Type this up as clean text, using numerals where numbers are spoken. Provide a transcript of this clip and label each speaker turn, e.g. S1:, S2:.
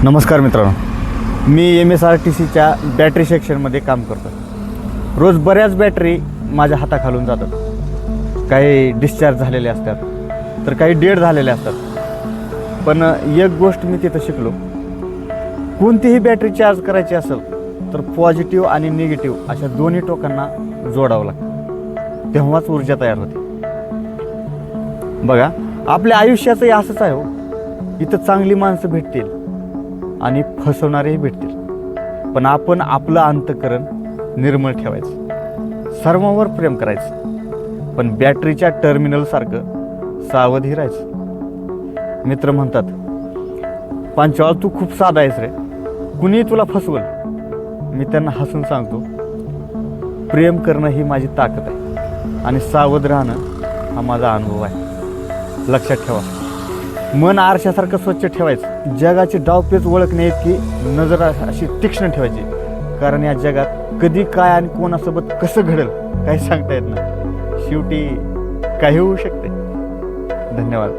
S1: नमस्कार मित्रांनो, मी MSRTCच्या बॅटरी सेक्शनमध्ये काम करतो. रोज बऱ्याच बॅटरी माझ्या हाताखालून जातात. काही डिस्चार्ज झालेले असतात, तर काही डेड झालेले असतात. पण एक गोष्ट मी तिथं शिकलो, कोणतीही बॅटरी चार्ज करायची असेल तर पॉझिटिव्ह आणि निगेटिव्ह अशा दोन्ही टोकांना जोडावं लागतं, तेव्हाच ऊर्जा तयार होते. बघा, आपल्या आयुष्याचंही असंच आहे हो. इथं चांगली माणसं भेटतील आणि फसवणारेही भेटतील, पण आपण आपलं अंतःकरण निर्मळ ठेवायचं, सर्वांवर प्रेम करायचं, पण बॅटरीच्या टर्मिनलसारखं सावधही राहायचं. मित्र म्हणतात, पांचाळ तू खूप साधा आहेस रे, कुणी तुला फसवल. मी त्यांना हसून सांगतो, प्रेम करणं ही माझी ताकद आहे आणि सावध राहणं हा माझा अनुभव आहे. लक्षात ठेवा, मन आरशासारखं स्वच्छ ठेवायचं. जगाची डावपेच ओळखणे इतकी नजर अशी तीक्ष्ण ठेवायची, कारण या जगात कधी काय आणि कोणासोबत कसं घडेल काही सांगता येत नाही. शेवटी काही होऊ शकते. धन्यवाद.